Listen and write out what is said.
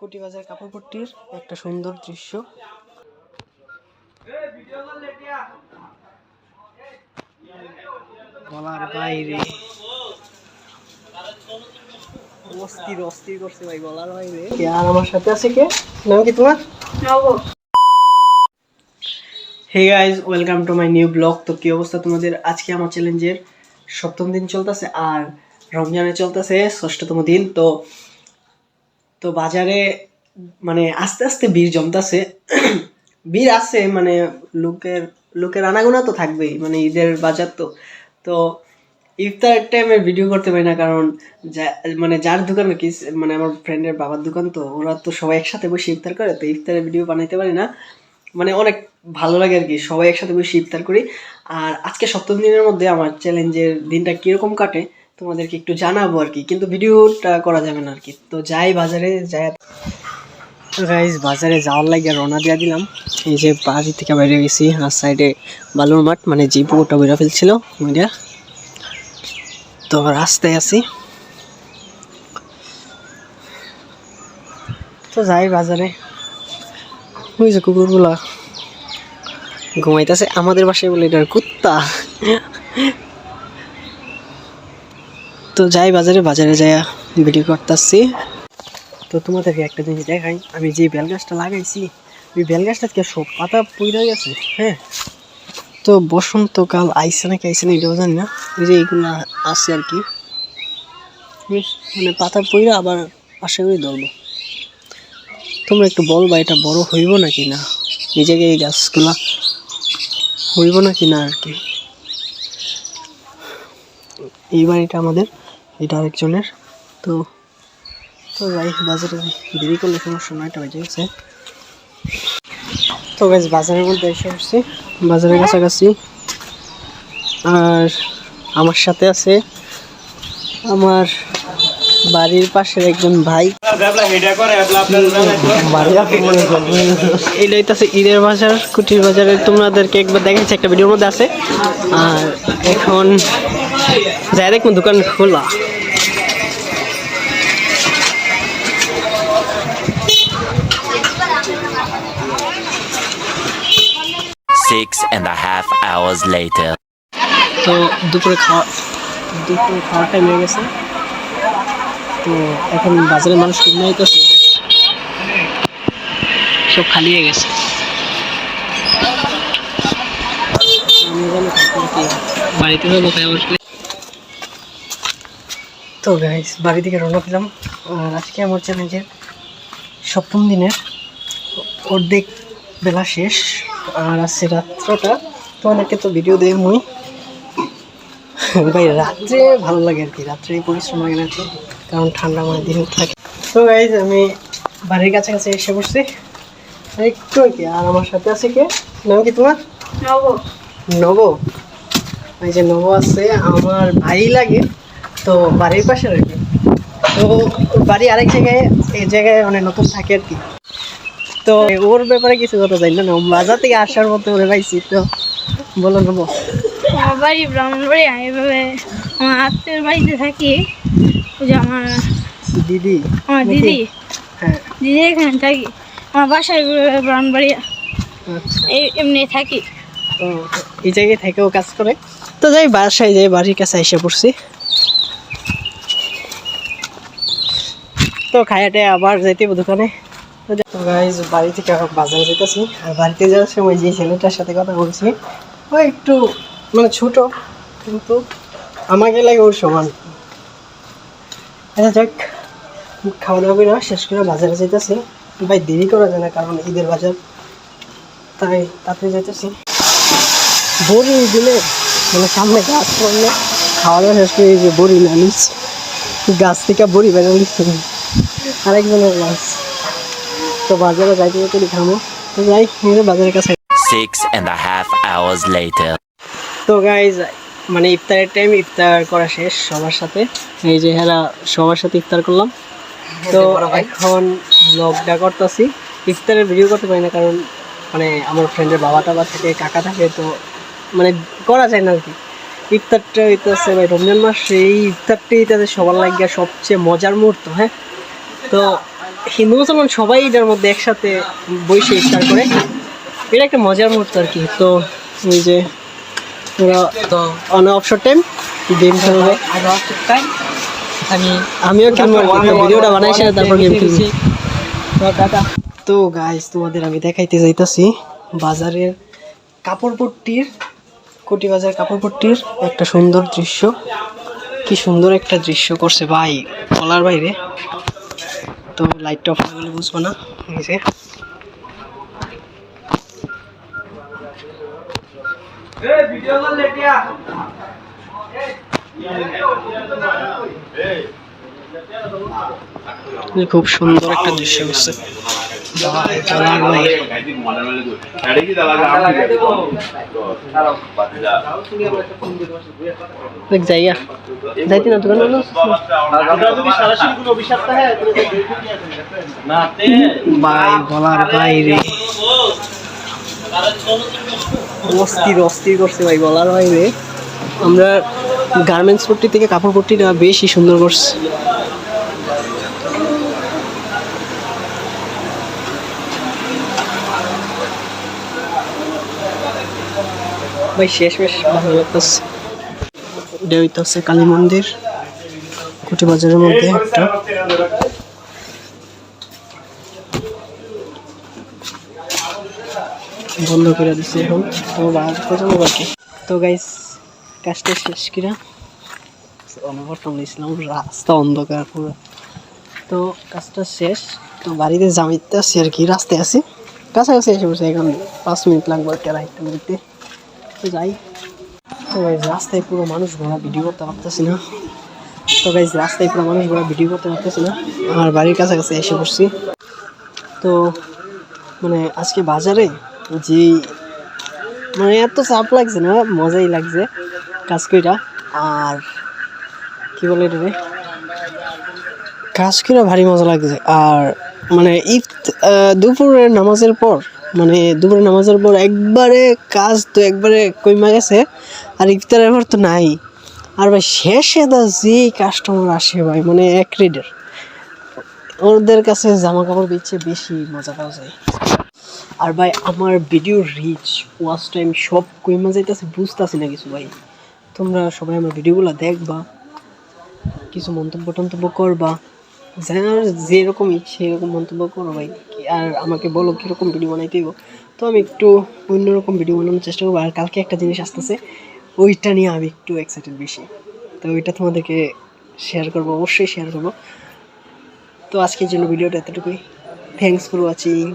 কোটিবাজার কাপড়পট্টির একটা সুন্দর দৃশ্য। বলার বাইরে, অস্থির অস্থির করছে ভাই, বলার বাইরে। আর আমার সাথে আছে কে, নাম কি তোমার? Hey guys, welcome to my new blog. তো কি অবস্থা তোমাদের? আজকে আমার চ্যালেঞ্জের 7ম দিন চলতেছে আর রমজানে চলতেছে 6তম দিন। তো বাজারে মানে আস্তে আস্তে ভিড় জমতেছে। ভিড় আছে, মানে লোকের আনাগোনা তো থাকবেই, মানে ঈদের বাজার তো। তো ইফতার টাইমে ভিডিও করতে পারি না, কারণ মানে যার দোকান কি, মানে আমার ফ্রেন্ডের বাবার দোকান, তো ওরা তো সবাই একসাথে বসে ইফতার করে, তো ইফতারের ভিডিও বানাইতে পারি না। মানে অনেক ভালো লাগে আর কি, সবাই একসাথে বসে ইফতার করি। আর আজকে 7ম দিনের মধ্যে আমার চ্যালেঞ্জের দিনটা কিরকম কাটে তোমাদেরকে একটু জানাবো আর কি, কিন্তু ভিডিওটা করা যাবে না আর কি। তো যাই বাজারে যাই। গাইজ, বাজারে যাওয়ার লাগে রওনা দিয়ে দিলাম। এই যে বাড়ি থেকে বাইরে গেছি, আর সাইডে বালুর মাঠ, মানে যে পুকুরটা বেরা ফেলছিল ওইটা। তো রাস্তায় আছি, তো যাই বাজারে। ওই যে কুকুরগুলা ঘুমাইতেছে, আমাদের বাসায় বলে এটার কুত্তা। তো যাই বাজারে, বাজারে যাই ভিডিও করতেছি। তো তোমাদেরকে একটা জিনিস দেখাই, আমি যে বেল গাছটা লাগাইছি, ওই বেল গাছটা থেকে সব পাতা পড়ে গেছে। হ্যাঁ, তো বসন্তকাল আইসে নাকি আইসে না এটাও জানি না, ওই যে এইগুলা আছে আর কি, মানে পাতা পড়ে আবার আশা করি ধরবো। তোমরা একটু বলবা এটা বড় হইব নাকি না, এই জায়গায় এই গাছগুলা হইব নাকি না আর কি। এই বাড়িটা আমাদের, এটা আরেকজনের। তো তো যাই বাজারে, দেরি করলে সমস্যা নয়, 9টা বেজে গেছে। তো গাইজ, বাজারের মধ্যে এসে পড়ছি, বাজারের কাছাকাছি। আর আমার সাথে আছে আমার বাড়ির পাশের একজন ভাই। এইটাই তো আছে ঈদের বাজার, কুটির বাজারে। তোমাদেরকে একবার দেখাচ্ছি, একটা ভিডিওর মধ্যে আছে। আর এখন যাই দেখুন দোকান খোলা। Six and a half hours later. তো দুপুরে খাওয়ার টাইম হয়ে গেছে। তো এখন বাজারে মানুষ কিনে আইতেছে, সব খালি হয়ে গেছে। বাড়িতে যাবো তো গাইস, বাড়ি থেকে রওনা দিলাম। আর আজকে আমার চ্যালেঞ্জের 7ম দিনের অর্ধেক বেলা শেষ, আর আছে রাত্রটা। তো অনেকে তো ভিডিও দেয় মুই ভাই, রাত্রে ভালো লাগে আর কি, রাত্রে পরিশ্রম লাগে না, কারণ ঠান্ডা মানে দিন থাকে। তো গাইজ, আমি বাড়ির কাছাকাছি এসে পড়ছি একটু আর কি। আর আমার সাথে আছে কে, নাম কি তোমার? নব। এই যে নব আছে, আমার ভাই লাগে, তো বাড়ির পাশে আর কি। তো বাড়ি আরেক জায়গায়, এই জায়গায় মানে নতুন থাকে আর কি। তো ওর ব্যাপারে কিছু কথা জানি না, বাজার থেকে আসার মতো ওরে পাইছি। তো বলো নব। আমার বাড়ি ব্রাহ্মণবাড়িয়া, এভাবে আমার আত্মীয়ের বাড়িতে থাকি। ওই যে আমার দিদি, হ্যাঁ দিদি এখানে থাকি। আমার বাসায় ব্রাহ্মণবাড়িয়া, এমনি থাকি। তো এই জায়গায় থেকেও কাজ করে। তো যাই বাসায় যাই, বাড়ির কাছে এসে পড়ছি। তো খায়াটে আবার যাইতে দোকানে। তো গাইজ, বাড়ি থেকে বাজারে যেতেছি। আর বাড়িতে যাওয়ার সময় যে ছেলেটার সাথে কথা বলছি, ও একটু মানে ছোট, কিন্তু আমাকে লাগে ওর সমান। আচ্ছা যাক, খাওয়া দাওয়া করে শেষ করে বাজারে যেতেছি। ভাই দেরি করা যায় না, কারণ ঈদের বাজার, তাই তাড়াতাড়ি যেতেছি। বড়ি দিলে মানে সামনে গাছ পড়লে খাওয়া দাওয়া শেষ করে, যে বড়ি না নিস, গাছ থেকে বড়ি বেরো নিচ্ছে আরেকজনের গাছ। তো বাজারে যাইতে যেতে খামো। তো যাই বাজারের কাছে। 6 and a half hours later. তো গাইজ, মানে ইফতারের টাইম, ইফতার করা শেষ সবার সাথে। এই যে হেরা সবার সাথে ইফতার করলাম। তো এখন ব্লগটা করতেছি, ইফতারের ভিডিও করতে পারি না, কারণ মানে আমার ফ্রেন্ডের বাবা টাবা থাকে, কাকা থাকে, তো মানে করা যায় না আর কি। ইফতারটা হইতেছে ভাই রমজান মাস, এই ইফতারটাই তাদের সবার লাগে সবচেয়ে মজার মুহূর্ত। হ্যাঁ, তো হিন্দু মুসলমান সবাই এটার মধ্যে একসাথে বসে ইফতার করে। এটা একটা মজার মুহূর্ত আর কি। তো এই যে ওরা তো অন অবসর টাইম গেম খেলবে, আমিও খেলবো আর কি। তো ভিডিওটা বানাইছে তারপর গেম খেলছি। তো গাইস তোমাদের আমি দেখাইতে যাইতাছি বাজারের কাপড়পট্টির, কোটি বাজার কাপড়পট্টির একটা সুন্দর দৃশ্য। কি সুন্দর একটা দৃশ্য করছে ভাই, বলার বাইরে। তো লাইটটা অফ করলে বুঝবো না। এই যে খুব সুন্দর একটা দৃশ্য করছে ভাই, বলার বাইরে। দেখ জায়গা যাইতি না দোকান ভাই, বলার বাইরে। অস্থির অস্থির করছে ভাই, বলার বাইরে। আমরা গার্মেন্টস পট্টি থেকে কাপড় পট্টিটা বেশি সুন্দর করছে। ভাই শেষমেশ ভালো লাগতেছে। এটা হইতেছে কালী মন্দির, কোটি বাজারের মধ্যে একটা। বন্ধ করে দিচ্ছে এখন, তো বাড়তে যাবো বাকি। তো গাইস কাজটা শেষ কিনা অনবরতম ইসলাম, রাস্তা অন্ধকার পুরো। তো কাজটা শেষ, তো বাড়িতে জামিতে আছি আর কি, রাস্তায় আছি, কাছাকাছি এসে বসে। এখন 5 মিনিট লাগবে কেরাইতে দিতে। তো যাই। তো গাইস রাস্তায় পুরো মানুষ ঘোরা, ভিডিও করতে পারতেছি না। তো গাইস রাস্তায় পুরো মানুষ ঘোরা, ভিডিও করতে পারতেছি না। আমার বাড়ির কাছাকাছি এসে পড়ছি। তো মানে আজকে বাজারে যে মানে এত চাপ লাগছে না, মজাই লাগছে কাজ কইরা। আর কি বলে এটা রে, কাজ করে ভারী মজা লাগছে। আর মানে দুপুরের নামাজের পর, মানে দুপুরের নামাজের পর একবারে কাজ তো একবারে কইমা গেছে। আর ইফতারের পর তো নাই। আর ভাই শেষে দা যে কাস্টমার আসে ভাই, মানে এক রেডের, ওদের কাছে জামা কাপড় বেচে বেশি মজা পাওয়া যায়। আর ভাই আমার ভিডিও রিচ, ওয়াচ টাইম সব কইমা যাইতেছে, বুঝতেছি না কিছু ভাই। তোমরা সবাই আমার ভিডিওগুলো দেখবা, কিছু মন্তব্য করবা, যার যেরকম ইচ্ছে এরকম মন্তব্য করো ভাই। আর আমাকে বলো কীরকম ভিডিও বানাইতে হইব, তো আমি একটু অন্যরকম ভিডিও বানানোর চেষ্টা করবো। আর কালকে একটা জিনিস আসতেছে, ওইটা নিয়ে আমি একটু এক্সাইটেড বেশি। তো ওইটা তোমাদেরকে শেয়ার করবো, অবশ্যই শেয়ার করবো। তো আজকের জন্য ভিডিওটা এতটুকুই। Thanks for watching.